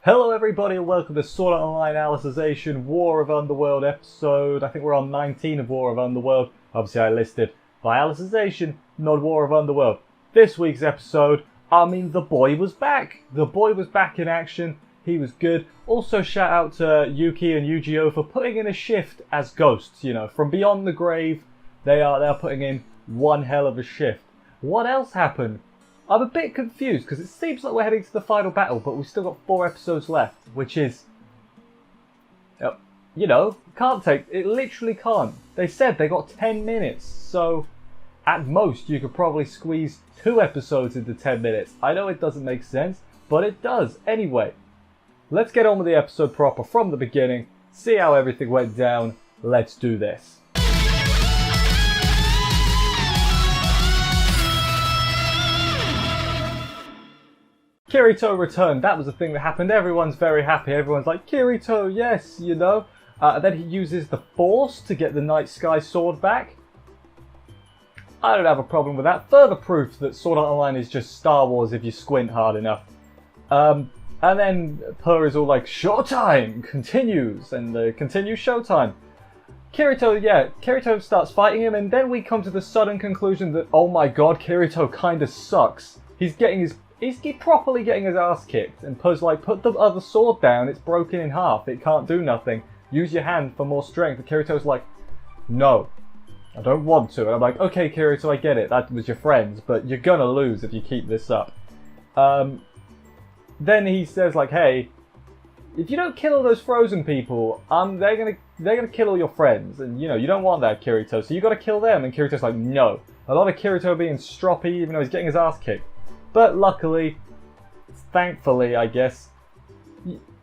Hello everybody and welcome to Sword Art Online Alicization War of Underworld episode. I think we're on 19 of War of Underworld. Obviously I listed by Alicization, not War of Underworld. This week's episode, the boy was back. The boy was back in action. He was good. Also shout out to Yuki and Yu-Gi-Oh for putting in a shift as ghosts, you know, from beyond the grave. They are putting in one hell of a shift. What else happened? I'm a bit confused because it seems like we're heading to the final battle, but we've still got 4 episodes left, which is, you know, it literally can't. They said they got 10 minutes, so at most you could probably squeeze 2 episodes into 10 minutes. I know it doesn't make sense, but it does. Anyway, let's get on with the episode proper from the beginning, see how everything went down. Let's do this. Kirito returned. That was the thing that happened. Everyone's very happy. Everyone's like, Kirito, yes, you know. Then he uses the Force to get the Night Sky Sword back. I don't have a problem with that. Further proof that Sword Art Online is just Star Wars if you squint hard enough. And then Puzz is all like, Showtime continues, and continues Showtime. Kirito starts fighting him, and then we come to the sudden conclusion that, oh my god, Kirito kinda sucks. He's properly getting his ass kicked, and Puzz like, put the other sword down, it's broken in half, it can't do nothing. Use your hand for more strength. And Kirito's like, no, I don't want to. And I'm like, okay Kirito, I get it, that was your friends, but you're gonna lose if you keep this up. Then he says like, hey, if you don't kill all those frozen people, they're gonna kill all your friends, and you know, you don't want that, Kirito, so you gotta kill them. And Kirito's like, no. A lot of Kirito being stroppy, even though he's getting his ass kicked. But luckily, thankfully, I guess,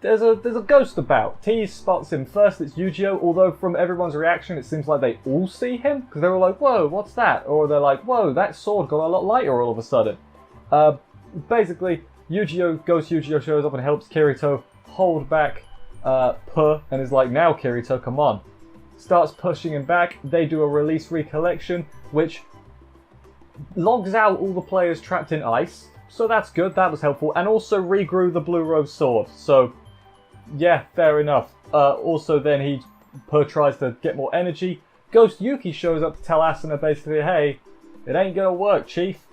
there's a ghost about. T spots him first. It's Yu-Gi-Oh! Although from everyone's reaction, it seems like they all see him because they're all like, "Whoa, what's that?" Or they're like, "Whoa, that sword got a lot lighter all of a sudden." Basically, Ghost Yu-Gi-Oh! Shows up and helps Kirito hold back Puzz and is like, "Now, Kirito, come on." Starts pushing him back. They do a release recollection, which logs out all the players trapped in ice, so that's good, that was helpful, and also regrew the Blue Rose sword, so yeah, fair enough. Also then Puzz tries to get more energy. Ghost Yuki shows up to tell Asuna basically, hey, it ain't gonna work, chief,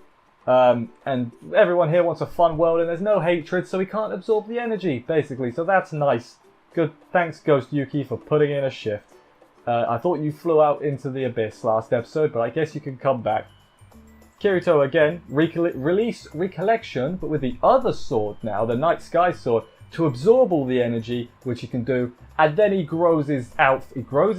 and everyone here wants a fun world and there's no hatred, so he can't absorb the energy, basically, so that's nice. Good, thanks Ghost Yuki for putting in a shift. I thought you flew out into the abyss last episode, but I guess you can come back. Kirito again, release recollection, but with the other sword now, the Night Sky Sword, to absorb all the energy, which he can do, and then he grows his outfit. He grows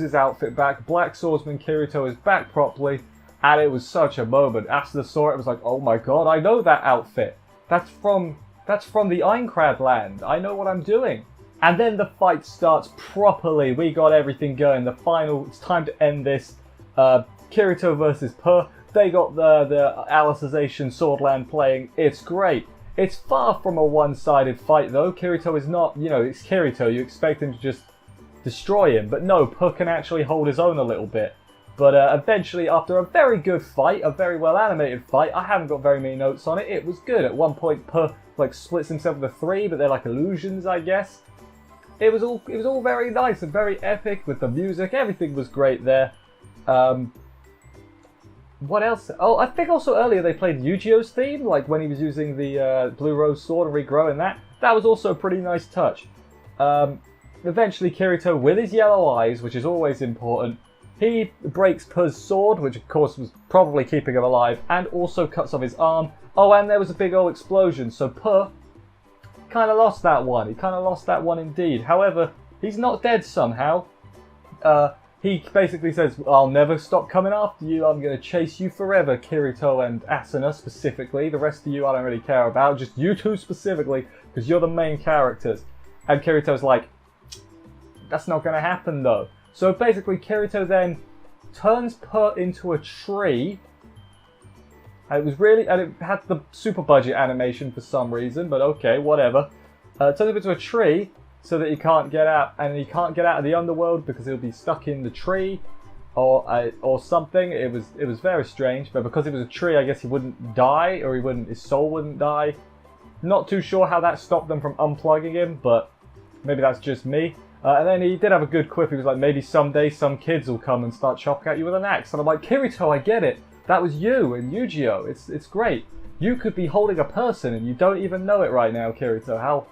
his outfit back. Black Swordsman Kirito is back properly, and it was such a moment. Asuna saw it, it was like, oh my god, I know that outfit. That's from the Aincrad land. I know what I'm doing. And then the fight starts properly. We got everything going. The final. It's time to end this. Kirito versus Puzz. They got the Alicization Swordland playing. It's great. It's far from a one-sided fight though. Kirito is not, you know, it's Kirito. You expect him to just destroy him. But no, Puzz can actually hold his own a little bit. But eventually, after a very good fight, a very well-animated fight, I haven't got very many notes on it. It was good. At one point, Puzz like splits himself into 3, but they're like illusions, I guess. It was all very nice and very epic with the music. Everything was great there. What else? Oh, I think also earlier they played Yu-Gi-Oh's theme, like when he was using the Blue Rose sword and regrowing that. That was also a pretty nice touch. Eventually Kirito, with his yellow eyes, which is always important, he breaks Puzz's sword, which of course was probably keeping him alive, and also cuts off his arm. Oh, and there was a big old explosion, so Puzz kind of lost that one. He kind of lost that one indeed. However, he's not dead somehow. He basically says, I'll never stop coming after you, I'm going to chase you forever, Kirito and Asuna specifically. The rest of you I don't really care about, just you two specifically, because you're the main characters. And Kirito's like, that's not going to happen though. So basically Kirito then turns Puzz into a tree. And it had the super budget animation for some reason, but okay, whatever. Turns him into a tree, so that he can't get out, and he can't get out of the underworld because he'll be stuck in the tree, or something. It was very strange, but because it was a tree, I guess he wouldn't die, or his soul wouldn't die. Not too sure how that stopped them from unplugging him, but maybe that's just me. And then he did have a good quip. He was like, maybe someday some kids will come and start chopping at you with an axe. And I'm like, Kirito, I get it. That was you in Yu-Gi-Oh! It's great. You could be holding a person and you don't even know it right now, Kirito. How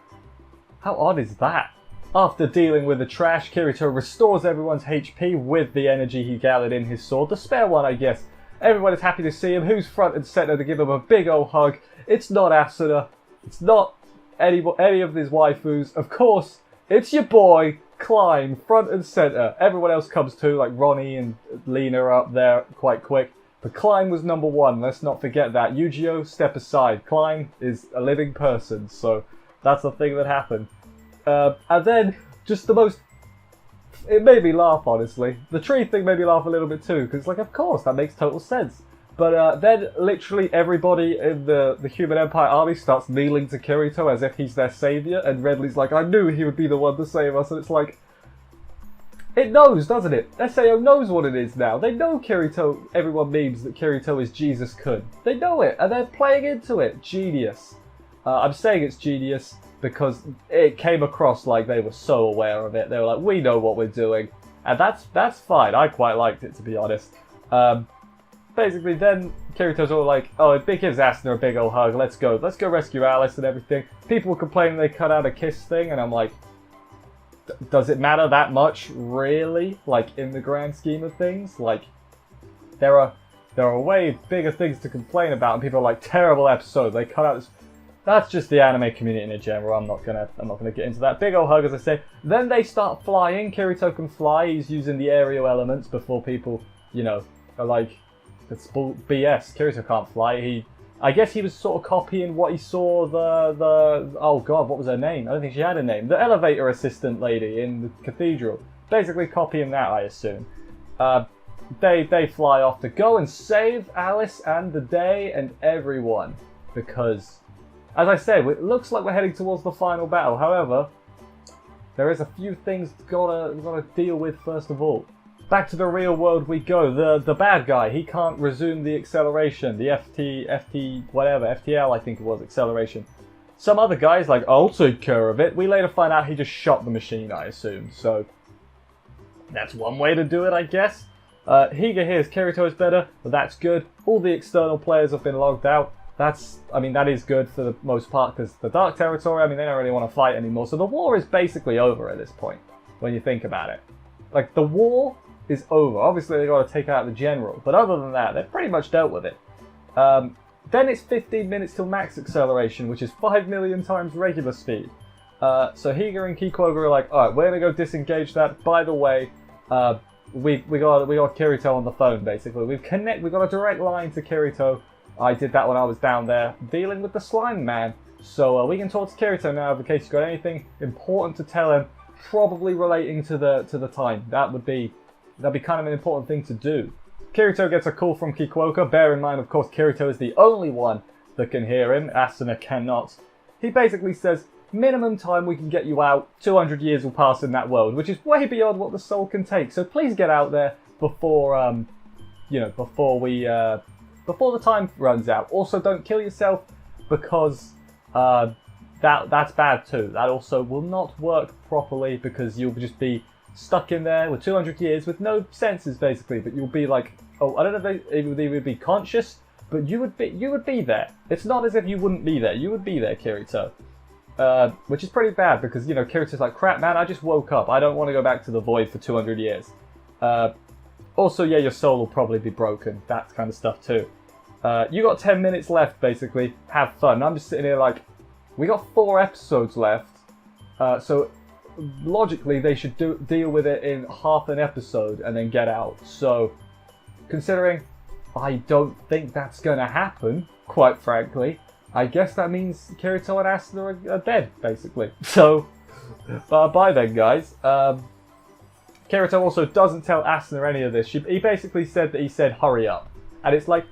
odd is that? After dealing with the trash, Kirito restores everyone's HP with the energy he gathered in his sword. The spare one, I guess. Everyone is happy to see him. Who's front and center to give him a big old hug? It's not Asuna. It's not any of his waifus. Of course, it's your boy, Klein, front and center. Everyone else comes too, like Ronnie and Lena are up there quite quick. But Klein was number one. Let's not forget that. Yu-Gi-Oh! Step aside. Klein is a living person, so that's the thing that happened. And then, just the most... It made me laugh, honestly. The tree thing made me laugh a little bit too, because, like, of course, that makes total sense. But then, literally, everybody in the Human Empire army starts kneeling to Kirito as if he's their saviour, and Redley's like, I knew he would be the one to save us, and it's like... It knows, doesn't it? SAO knows what it is now. They know Kirito, everyone memes that Kirito is Jesus Kun. They know it, and they're playing into it. Genius. I'm saying it's genius because it came across like they were so aware of it. They were like, we know what we're doing. And that's fine. I quite liked it, to be honest. Basically, then Kirito's all like, oh, it gives Asuna a big old hug. Let's go rescue Alice and everything. People were complaining they cut out a kiss thing, and I'm like, does it matter that much, really? Like, in the grand scheme of things? Like, there are way bigger things to complain about, and people are like, terrible episode, they cut out this... That's just the anime community in general. I'm not gonna get into that. Big old hug, as I say. Then they start flying. Kirito can fly. He's using the aerial elements before people, you know, are like, it's BS. Kirito can't fly. I guess he was sort of copying what he saw the oh god, what was her name? I don't think she had a name. The elevator assistant lady in the cathedral. Basically copying that, I assume. They fly off to go and save Alice and the day and everyone. Because, as I said, it looks like we're heading towards the final battle. However, there is a few things gotta deal with first of all. Back to the real world we go. The bad guy, he can't resume the acceleration. The FTL, I think it was, acceleration. Some other guy's like, I'll take care of it. We later find out he just shot the machine, I assume. So, that's one way to do it, I guess. Higa hears Kirito is better, but that's good. All the external players have been logged out. That is good for the most part, because the Dark Territory, I mean, they don't really want to fight anymore. So the war is basically over at this point, when you think about it. Like, the war is over. Obviously, they got to take out the general, but other than that, they've pretty much dealt with it. Then it's 15 minutes till max acceleration, which is 5 million times regular speed. So Higa and Kikoga are like, alright, we're gonna go disengage that. By the way, we got Kirito on the phone, basically. We got a direct line to Kirito. I did that when I was down there dealing with the slime man. So we can talk to Kirito now in case you've got anything important to tell him, probably relating to the time. That'd be kind of an important thing to do. Kirito gets a call from Kikoga. Bear in mind, of course, Kirito is the only one that can hear him. Asuna cannot. He basically says, minimum time we can get you out, 200 years will pass in that world, which is way beyond what the soul can take. So please get out there before, before the time runs out. Also, don't kill yourself, because that's bad too. That also will not work properly, because you'll just be stuck in there with 200 years with no senses, basically. But you'll be like, oh, I don't know if they would be conscious, but you would be there. It's not as if you wouldn't be there. You would be there, Kirito. Which is pretty bad, because, you know, Kirito's like, crap, man, I just woke up. I don't want to go back to the void for 200 years. Also, yeah, your soul will probably be broken. That kind of stuff too. You got 10 minutes left, basically. Have fun. I'm just sitting here like, we got 4 episodes left. So logically, they should deal with it in half an episode and then get out. So, considering I don't think that's going to happen, quite frankly, I guess that means Kirito and Asuna are dead, basically. So, bye then, guys. Kirito also doesn't tell Asuna any of this. He basically said that he said, hurry up. And it's like,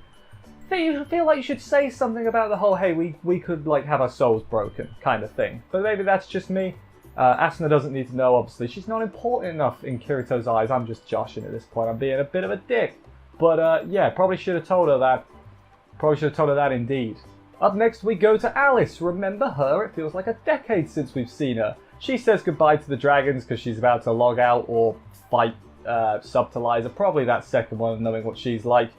I feel like you should say something about the whole, hey, we could, like, have our souls broken kind of thing. But maybe that's just me. Asuna doesn't need to know, obviously. She's not important enough in Kirito's eyes. I'm just joshing at this point. I'm being a bit of a dick. But, yeah, probably should have told her that. Probably should have told her that indeed. Up next we go to Alice. Remember her? It feels like a decade since we've seen her. She says goodbye to the dragons because she's about to log out or fight Subtilizer. Probably that second one, knowing what she's like.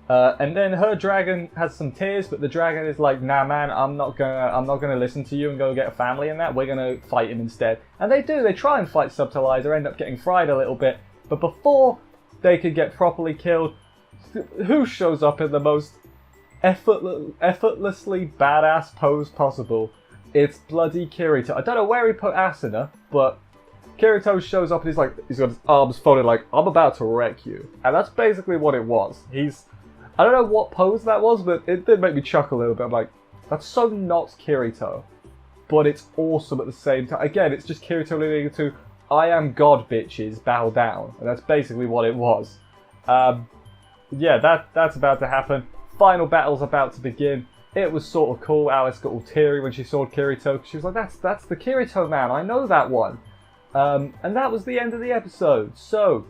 And then her dragon has some tears, but the dragon is like, nah man, I'm not gonna listen to you and go get a family in that. We're gonna fight him instead. And they do, they try and fight Subtilizer, end up getting fried a little bit. But before they could get properly killed, who shows up in the most effortlessly badass pose possible? It's bloody Kirito. I don't know where he put Asuna, but Kirito shows up and he's got his arms folded like, I'm about to wreck you. And that's basically what it was. I don't know what pose that was, but it did make me chuckle a little bit. I'm like, that's so not Kirito. But it's awesome at the same time. Again, it's just Kirito leading to, I am God, bitches, bow down. And that's basically what it was. Yeah, that's about to happen. Final battle's about to begin. It was sort of cool. Alice got all teary when she saw Kirito. She was like, that's the Kirito man. I know that one. And that was the end of the episode. So,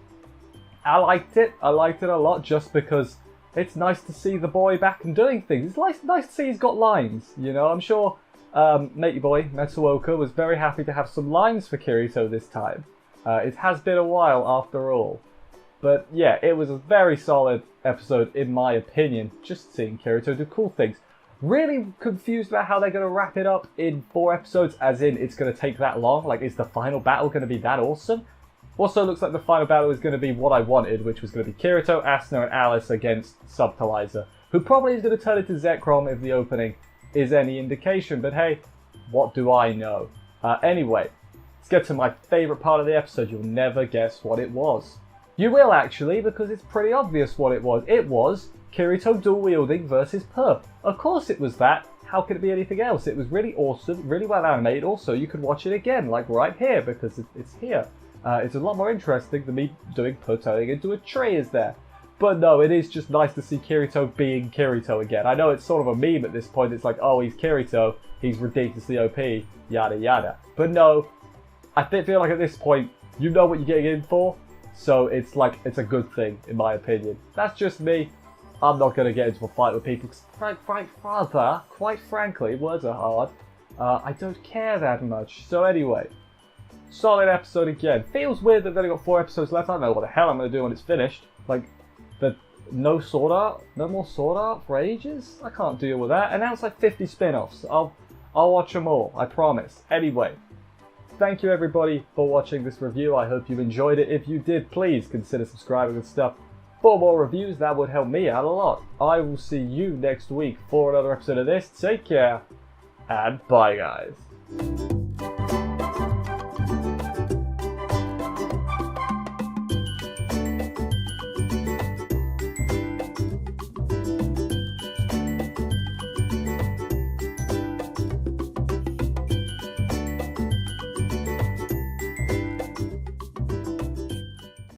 I liked it. I liked it a lot just because it's nice to see the boy back and doing things. It's nice to see he's got lines, you know. I'm sure matey boy, Matsuoka, was very happy to have some lines for Kirito this time. It has been a while after all. But yeah, it was a very solid episode in my opinion, just seeing Kirito do cool things. Really confused about how they're going to wrap it up in 4 episodes, as in it's going to take that long. Like, is the final battle going to be that awesome? Also, looks like the final battle is going to be what I wanted, which was going to be Kirito, Asuna, and Alice against Subtilizer, who probably is going to turn into Zekrom if the opening is any indication. But hey, what do I know? Anyway, let's get to my favourite part of the episode. You'll never guess what it was. You will actually, because it's pretty obvious what it was. It was Kirito dual-wielding versus Puzz. Of course it was that. How could it be anything else? It was really awesome, really well animated. Also, you could watch it again, like right here, because it's here. It's a lot more interesting than me doing Puzz turning into a tree, is there? But no, it is just nice to see Kirito being Kirito again. I know it's sort of a meme at this point. It's like, oh, he's Kirito, he's ridiculously OP, yada yada. But no, I feel like at this point, you know what you're getting in for. So it's like, it's a good thing, in my opinion. That's just me. I'm not going to get into a fight with people, because quite frankly, words are hard. I don't care that much. So anyway, solid episode again. Feels weird that they've only got 4 episodes left. I don't know what the hell I'm going to do when it's finished. Like, no sword art? No more sword art for ages? I can't deal with that. Announce like 50 spin-offs. I'll watch them all, I promise. Anyway, thank you everybody for watching this review. I hope you enjoyed it. If you did, please consider subscribing and stuff. For more reviews, that would help me out a lot. I will see you next week for another episode of this. Take care, and bye guys.